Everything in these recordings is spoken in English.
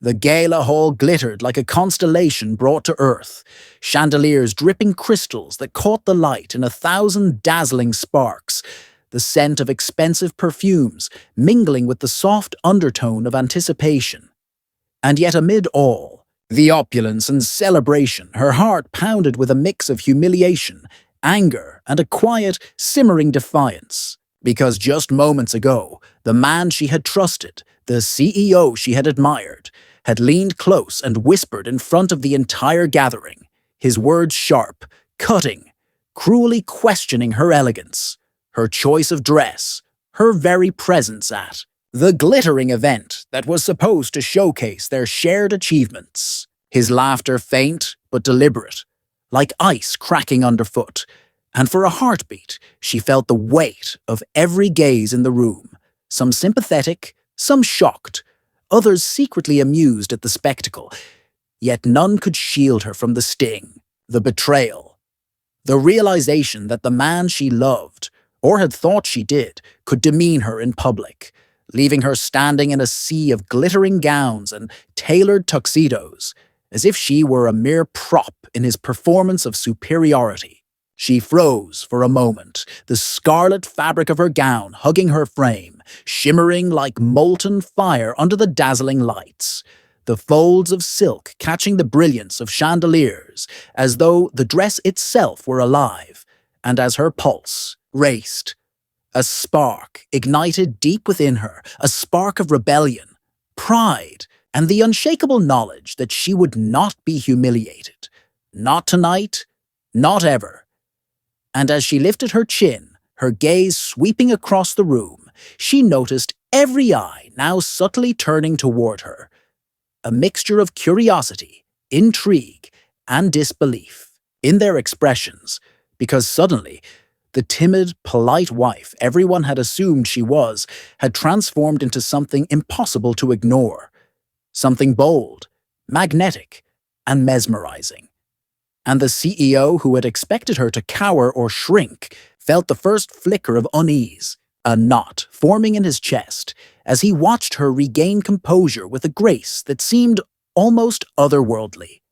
The gala hall glittered like a constellation brought to earth, chandeliers dripping crystals that caught the light in 1,000 dazzling sparks, the scent of expensive perfumes mingling with the soft undertone of anticipation. And yet amid all, the opulence and celebration, her heart pounded with a mix of humiliation, anger, and a quiet, simmering defiance. Because just moments ago, the man she had trusted, the CEO she had admired, had leaned close and whispered in front of the entire gathering, his words sharp, cutting, cruelly questioning her elegance, her choice of dress, her very presence at the glittering event that was supposed to showcase their shared achievements. His laughter faint but deliberate, like ice cracking underfoot, and for a heartbeat she felt the weight of every gaze in the room, some sympathetic, some shocked, others secretly amused at the spectacle, yet none could shield her from the sting, the betrayal, the realization that the man she loved, or had thought she did, could demean her in public, leaving her standing in a sea of glittering gowns and tailored tuxedos, as if she were a mere prop in his performance of superiority. She froze for a moment, the scarlet fabric of her gown hugging her frame, shimmering like molten fire under the dazzling lights, the folds of silk catching the brilliance of chandeliers, as though the dress itself were alive, and as her pulse raced, a spark ignited deep within her, a spark of rebellion, pride, and the unshakable knowledge that she would not be humiliated. Not tonight, not ever. And as she lifted her chin, her gaze sweeping across the room, she noticed every eye now subtly turning toward her, a mixture of curiosity, intrigue, and disbelief in their expressions, because suddenly, the timid, polite wife everyone had assumed she was had transformed into something impossible to ignore, something bold, magnetic, and mesmerizing. And the CEO, who had expected her to cower or shrink, felt the first flicker of unease, a knot forming in his chest, as he watched her regain composure with a grace that seemed almost otherworldly.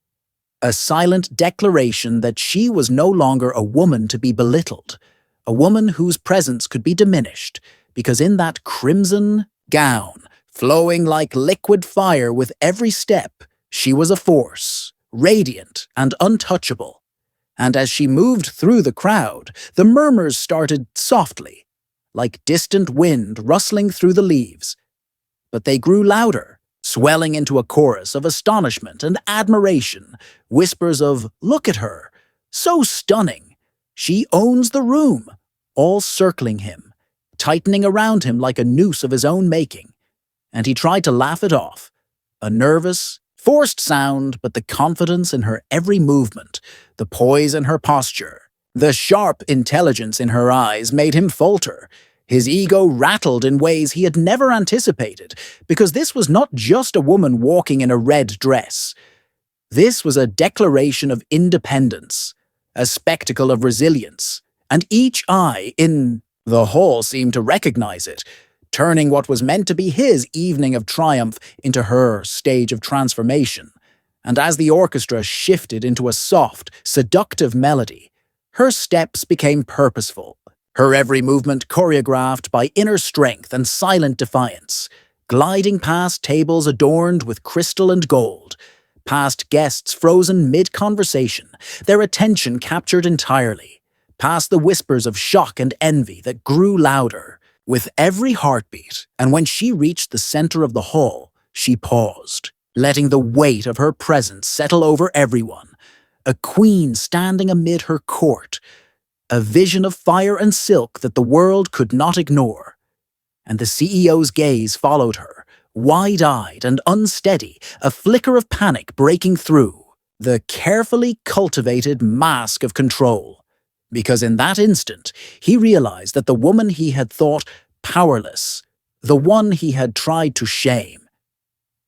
A silent declaration that she was no longer a woman to be belittled, a woman whose presence could be diminished, because in that crimson gown, flowing like liquid fire with every step, she was a force, radiant and untouchable. And as she moved through the crowd, the murmurs started softly, like distant wind rustling through the leaves. But they grew louder, swelling into a chorus of astonishment and admiration, whispers of, "Look at her! So stunning! She owns the room!" all circling him, tightening around him like a noose of his own making. And he tried to laugh it off, a nervous, forced sound, but the confidence in her every movement, the poise in her posture, the sharp intelligence in her eyes made him falter. His ego rattled in ways he had never anticipated, because this was not just a woman walking in a red dress. This was a declaration of independence, a spectacle of resilience, and each eye in the hall seemed to recognize it, turning what was meant to be his evening of triumph into her stage of transformation. And as the orchestra shifted into a soft, seductive melody, her steps became purposeful, her every movement choreographed by inner strength and silent defiance, gliding past tables adorned with crystal and gold, past guests frozen mid-conversation, their attention captured entirely, past the whispers of shock and envy that grew louder with every heartbeat. And when she reached the center of the hall, she paused, letting the weight of her presence settle over everyone, a queen standing amid her court, a vision of fire and silk that the world could not ignore. And the CEO's gaze followed her, wide-eyed and unsteady, a flicker of panic breaking through, the carefully cultivated mask of control. Because in that instant, he realized that the woman he had thought powerless, the one he had tried to shame,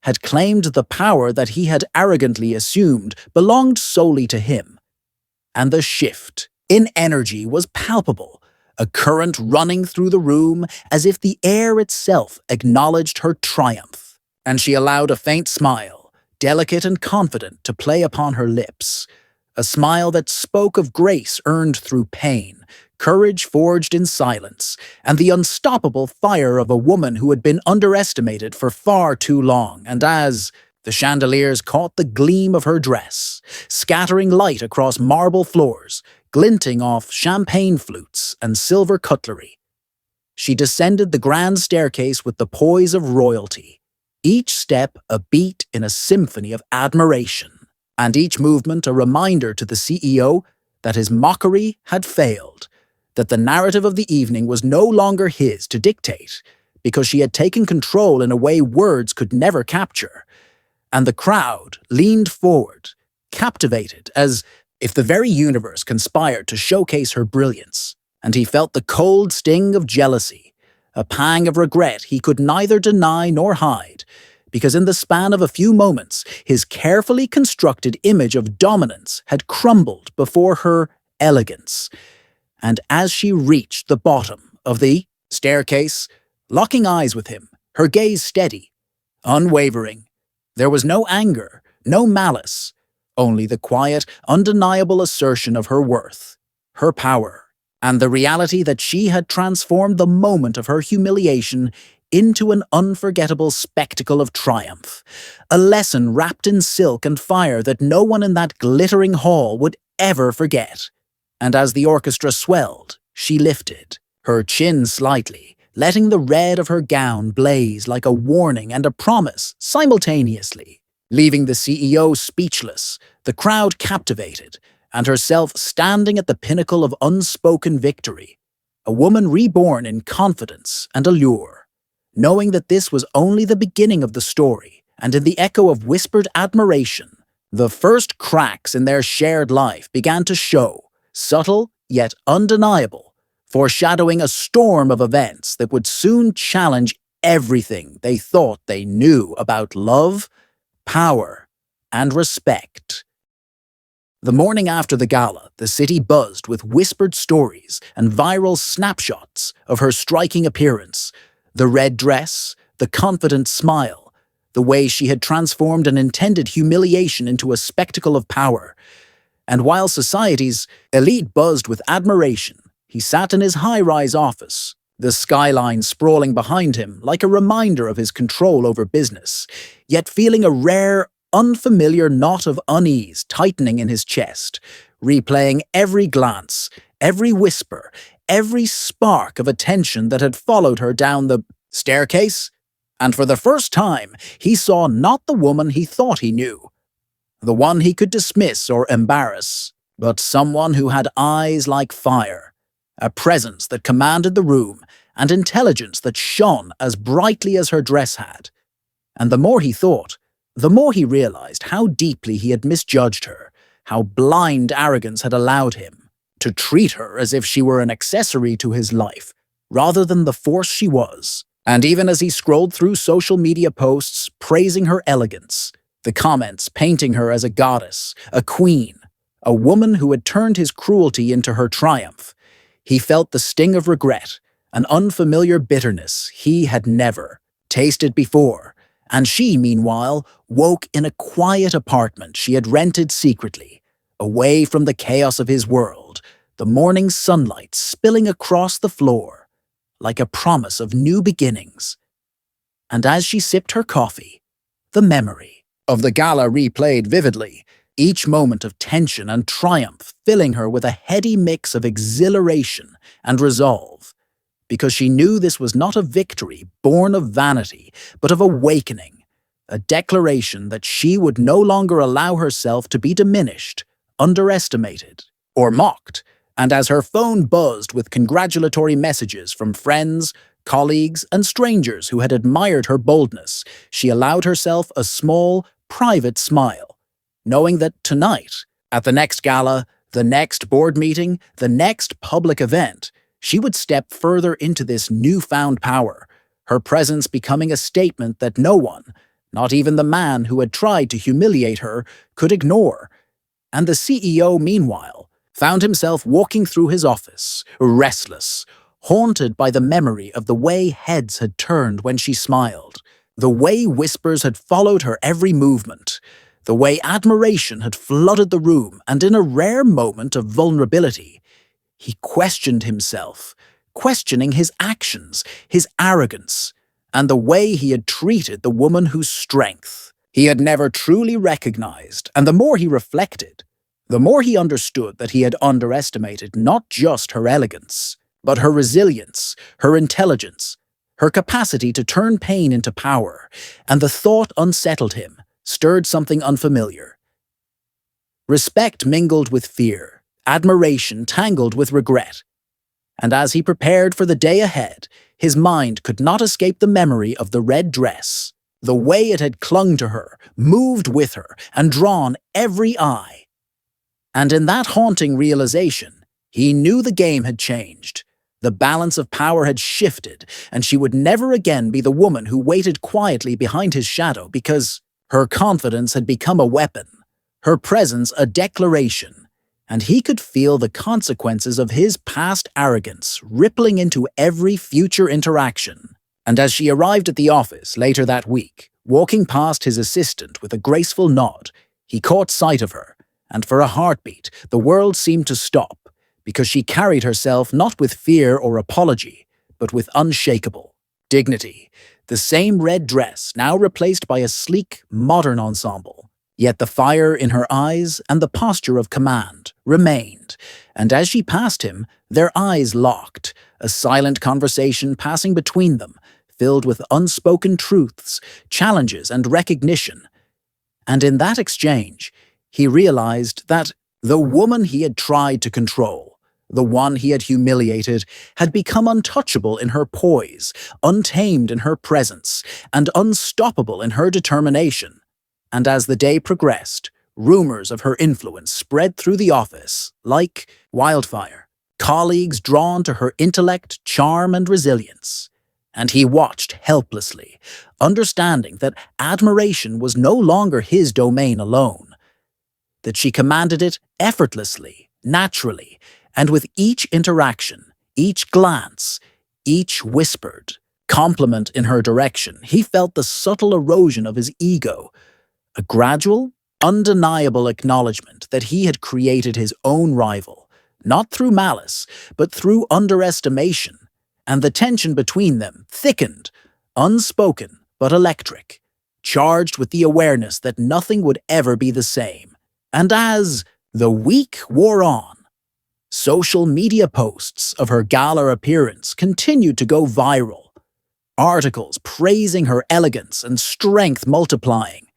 had claimed the power that he had arrogantly assumed belonged solely to him. And the shift in energy was palpable, a current running through the room as if the air itself acknowledged her triumph. and she allowed a faint smile, delicate and confident, to play upon her lips. A smile that spoke of grace earned through pain, courage forged in silence, and the unstoppable fire of a woman who had been underestimated for far too long. And as the chandeliers caught the gleam of her dress, scattering light across marble floors, glinting off champagne flutes and silver cutlery, she descended the grand staircase with the poise of royalty, each step a beat in a symphony of admiration, and each movement a reminder to the CEO that his mockery had failed, that the narrative of the evening was no longer his to dictate, because she had taken control in a way words could never capture. And the crowd leaned forward, captivated, as if the very universe conspired to showcase her brilliance, and he felt the cold sting of jealousy, a pang of regret he could neither deny nor hide, because in the span of a few moments, his carefully constructed image of dominance had crumbled before her elegance. And as she reached the bottom of the staircase, locking eyes with him, her gaze steady, unwavering, there was no anger, no malice, only the quiet, undeniable assertion of her worth, her power, and the reality that she had transformed the moment of her humiliation into an unforgettable spectacle of triumph, a lesson wrapped in silk and fire that no one in that glittering hall would ever forget. And as the orchestra swelled, she lifted, her chin slightly, letting the red of her gown blaze like a warning and a promise simultaneously, leaving the CEO speechless, the crowd captivated, and herself standing at the pinnacle of unspoken victory, a woman reborn in confidence and allure, knowing that this was only the beginning of the story, and in the echo of whispered admiration, the first cracks in their shared life began to show, subtle yet undeniable, foreshadowing a storm of events that would soon challenge everything they thought they knew about love, power, and respect. The morning after the gala, the city buzzed with whispered stories and viral snapshots of her striking appearance, the red dress, the confident smile, the way she had transformed an intended humiliation into a spectacle of power. And while society's elite buzzed with admiration, he sat in his high-rise office, the skyline sprawling behind him like a reminder of his control over business, yet feeling a rare, unfamiliar knot of unease tightening in his chest, replaying every glance, every whisper, every spark of attention that had followed her down the staircase. And for the first time, he saw not the woman he thought he knew, the one he could dismiss or embarrass, but someone who had eyes like fire, a presence that commanded the room, and intelligence that shone as brightly as her dress had. And the more he thought, the more he realized how deeply he had misjudged her, how blind arrogance had allowed him to treat her as if she were an accessory to his life, rather than the force she was. And even as he scrolled through social media posts praising her elegance, the comments painting her as a goddess, a queen, a woman who had turned his cruelty into her triumph, he felt the sting of regret, an unfamiliar bitterness he had never tasted before. And she, meanwhile, woke in a quiet apartment she had rented secretly, away from the chaos of his world, the morning sunlight spilling across the floor, like a promise of new beginnings. And as she sipped her coffee, the memory of the gala replayed vividly, each moment of tension and triumph filling her with a heady mix of exhilaration and resolve, because she knew this was not a victory born of vanity, but of awakening, a declaration that she would no longer allow herself to be diminished, underestimated, or mocked. And as her phone buzzed with congratulatory messages from friends, colleagues, and strangers who had admired her boldness, she allowed herself a small, private smile, knowing that tonight, at the next gala, the next board meeting, the next public event, she would step further into this newfound power, her presence becoming a statement that no one, not even the man who had tried to humiliate her, could ignore. And the CEO, meanwhile, found himself walking through his office, restless, haunted by the memory of the way heads had turned when she smiled, The way whispers had followed her every movement, the way admiration had flooded the room, and in a rare moment of vulnerability, he questioned himself, questioning his actions, his arrogance, and the way he had treated the woman whose strength he had never truly recognized. And the more he reflected, the more he understood that he had underestimated not just her elegance, but her resilience, her intelligence, her capacity to turn pain into power. And the thought unsettled him, stirred something unfamiliar. Respect mingled with fear, admiration tangled with regret. And as he prepared for the day ahead, his mind could not escape the memory of the red dress, the way it had clung to her, moved with her, and drawn every eye. And in that haunting realization, he knew the game had changed. The balance of power had shifted, and she would never again be the woman who waited quietly behind his shadow because her confidence had become a weapon, her presence a declaration, and he could feel the consequences of his past arrogance rippling into every future interaction. And as she arrived at the office later that week, walking past his assistant with a graceful nod, he caught sight of her, and for a heartbeat, the world seemed to stop, because she carried herself not with fear or apology, but with unshakable dignity. The same red dress, now replaced by a sleek, modern ensemble. Yet the fire in her eyes and the posture of command remained, and as she passed him, their eyes locked, a silent conversation passing between them, filled with unspoken truths, challenges, and recognition. And in that exchange, he realized that the woman he had tried to control, the one he had humiliated, had become untouchable in her poise, untamed in her presence, and unstoppable in her determination. And as the day progressed, rumors of her influence spread through the office like wildfire, colleagues drawn to her intellect, charm, and resilience. And he watched helplessly, understanding that admiration was no longer his domain alone, that she commanded it effortlessly, naturally, and with each interaction, each glance, each whispered compliment in her direction, he felt the subtle erosion of his ego, a gradual, undeniable acknowledgement that he had created his own rival, not through malice, but through underestimation, and the tension between them thickened, unspoken but electric, charged with the awareness that nothing would ever be the same. And as the week wore on, social media posts of her gala appearance continued to go viral, articles praising her elegance and strength multiplying,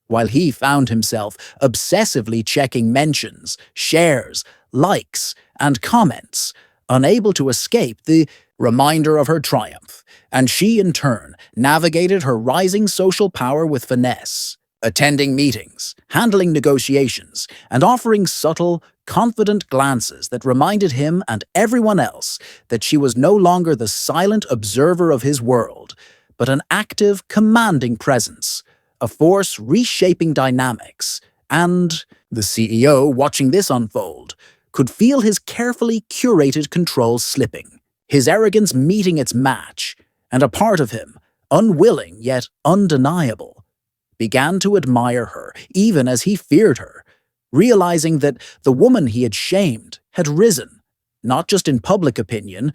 while he found himself obsessively checking mentions, shares, likes, and comments, unable to escape the reminder of her triumph, and she in turn navigated her rising social power with finesse, attending meetings, handling negotiations, and offering subtle, confident glances that reminded him and everyone else that she was no longer the silent observer of his world, but an active, commanding presence, a force reshaping dynamics. And the CEO, watching this unfold, could feel his carefully curated control slipping, his arrogance meeting its match, and a part of him, unwilling yet undeniable, began to admire her even as he feared her, realizing that the woman he had shamed had risen, not just in public opinion,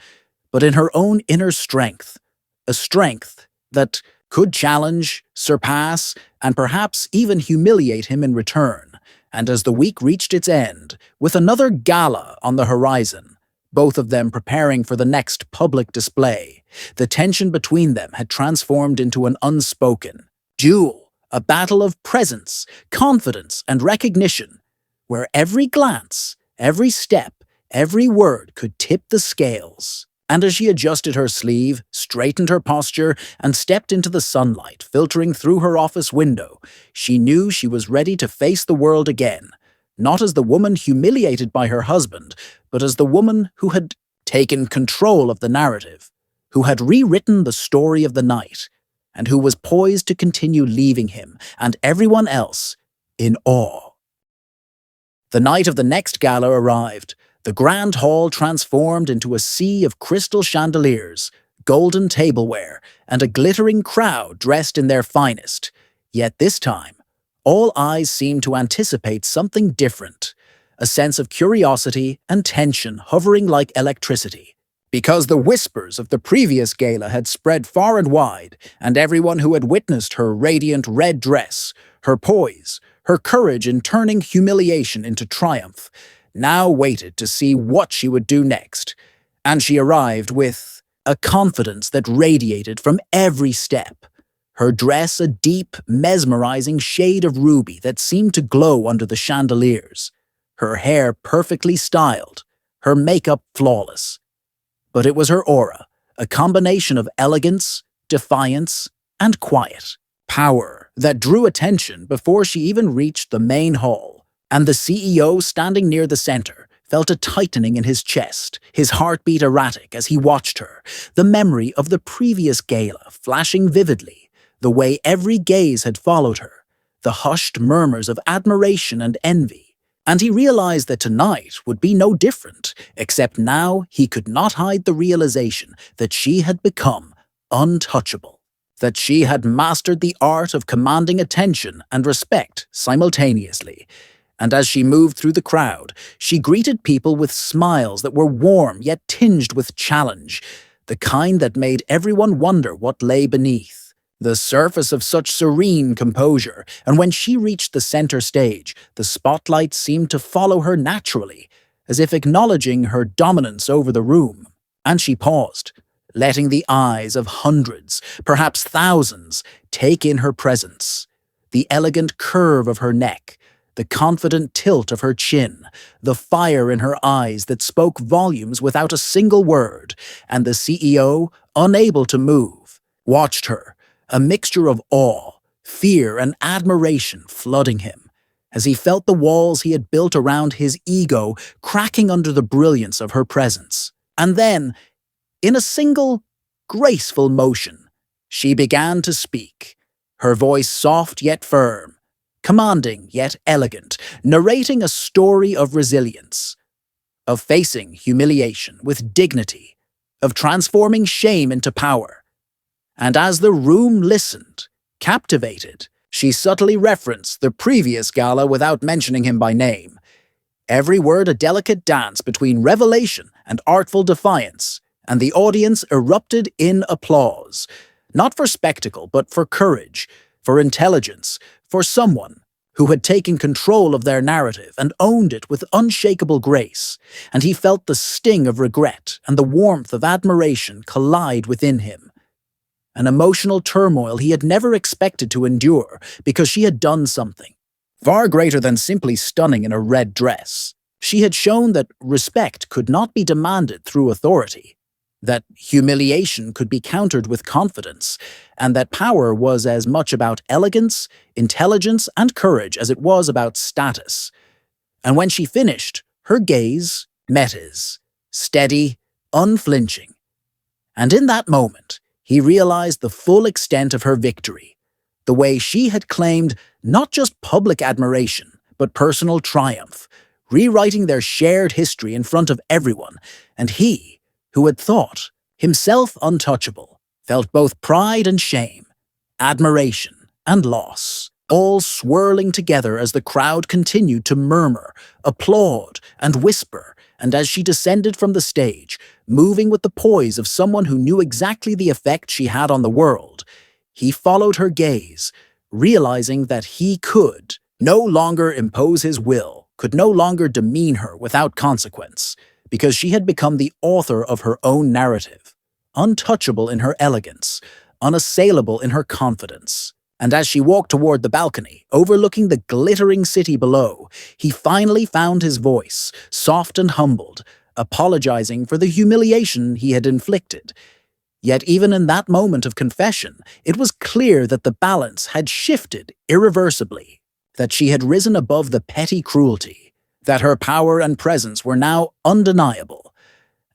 but in her own inner strength, a strength that could challenge, surpass, and perhaps even humiliate him in return. And as the week reached its end, with another gala on the horizon, both of them preparing for the next public display, the tension between them had transformed into an unspoken duel, a battle of presence, confidence, and recognition, where every glance, every step, every word could tip the scales. And as she adjusted her sleeve, straightened her posture, and stepped into the sunlight filtering through her office window, she knew she was ready to face the world again, not as the woman humiliated by her husband, but as the woman who had taken control of the narrative, who had rewritten the story of the night, and who was poised to continue leaving him and everyone else in awe. The night of the next gala arrived. The grand hall transformed into a sea of crystal chandeliers, golden tableware, and a glittering crowd dressed in their finest. Yet this time, all eyes seemed to anticipate something different, a sense of curiosity and tension hovering like electricity. Because the whispers of the previous gala had spread far and wide, and everyone who had witnessed her radiant red dress, her poise, her courage in turning humiliation into triumph, now waited to see what she would do next. And she arrived with a confidence that radiated from every step. Her dress a deep, mesmerizing shade of ruby that seemed to glow under the chandeliers. Her hair perfectly styled, her makeup flawless. But it was her aura, a combination of elegance, defiance, and quiet. Power that drew attention before she even reached the main hall. And the CEO standing near the center felt a tightening in his chest, his heartbeat erratic as he watched her, the memory of the previous gala flashing vividly, the way every gaze had followed her, the hushed murmurs of admiration and envy. And he realized that tonight would be no different, except now he could not hide the realization that she had become untouchable, that she had mastered the art of commanding attention and respect simultaneously. And as she moved through the crowd, she greeted people with smiles that were warm yet tinged with challenge, the kind that made everyone wonder what lay beneath. The surface of such serene composure, and when she reached the center stage, the spotlight seemed to follow her naturally, as if acknowledging her dominance over the room. And she paused, letting the eyes of hundreds, perhaps thousands, take in her presence. The elegant curve of her neck, the confident tilt of her chin, the fire in her eyes that spoke volumes without a single word, and the CEO, unable to move, watched her, a mixture of awe, fear, and admiration flooding him, as he felt the walls he had built around his ego cracking under the brilliance of her presence. And then, in a single, graceful motion, she began to speak, her voice soft yet firm, commanding yet elegant, narrating a story of resilience, of facing humiliation with dignity, of transforming shame into power. And as the room listened, captivated, she subtly referenced the previous gala without mentioning him by name. Every word a delicate dance between revelation and artful defiance, and the audience erupted in applause, not for spectacle, but for courage, for intelligence, for someone who had taken control of their narrative and owned it with unshakable grace, and he felt the sting of regret and the warmth of admiration collide within him. An emotional turmoil he had never expected to endure because she had done something far greater than simply stunning in a red dress. She had shown that respect could not be demanded through authority, that humiliation could be countered with confidence, and that power was as much about elegance, intelligence, and courage as it was about status. And when she finished, her gaze met his, steady, unflinching. And in that moment, he realized the full extent of her victory, the way she had claimed not just public admiration, but personal triumph, rewriting their shared history in front of everyone, and he, who had thought himself untouchable, felt both pride and shame, admiration and loss, all swirling together as the crowd continued to murmur, applaud, and whisper, and as she descended from the stage, moving with the poise of someone who knew exactly the effect she had on the world, he followed her gaze, realizing that he could no longer impose his will, could no longer demean her without consequence, because she had become the author of her own narrative, untouchable in her elegance, unassailable in her confidence. And as she walked toward the balcony, overlooking the glittering city below, he finally found his voice, soft and humbled, apologizing for the humiliation he had inflicted. Yet even in that moment of confession, it was clear that the balance had shifted irreversibly, that she had risen above the petty cruelty, that her power and presence were now undeniable.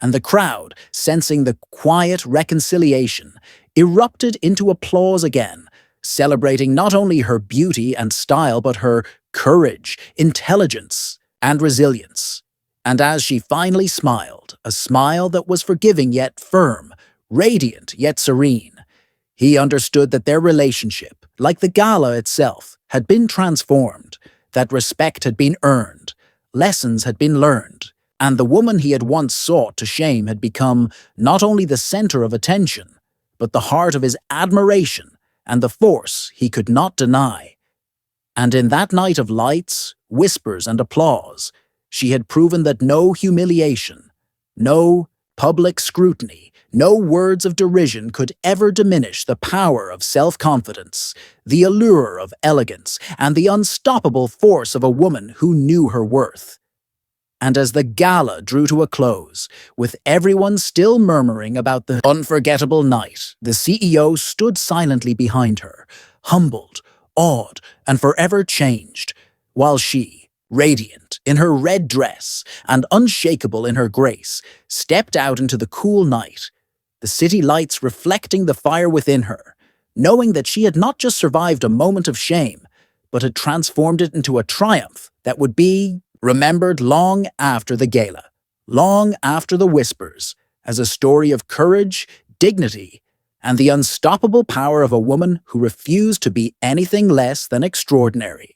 And the crowd, sensing the quiet reconciliation, erupted into applause again, celebrating not only her beauty and style but her courage, intelligence, and resilience. And as she finally smiled, a smile that was forgiving yet firm, radiant yet serene. He understood that their relationship, like the gala itself, had been transformed, that respect had been earned, lessons had been learned, and the woman he had once sought to shame had become not only the center of attention, but the heart of his admiration and the force he could not deny. And in that night of lights, whispers, and applause, she had proven that no humiliation, no public scrutiny, no words of derision could ever diminish the power of self-confidence, the allure of elegance, and the unstoppable force of a woman who knew her worth. And as the gala drew to a close, with everyone still murmuring about the unforgettable night, the CEO stood silently behind her, humbled, awed, and forever changed, while she, radiant in her red dress and unshakable in her grace, stepped out into the cool night, the city lights reflecting the fire within her, knowing that she had not just survived a moment of shame, but had transformed it into a triumph that would be remembered long after the gala, long after the whispers, as a story of courage, dignity, and the unstoppable power of a woman who refused to be anything less than extraordinary.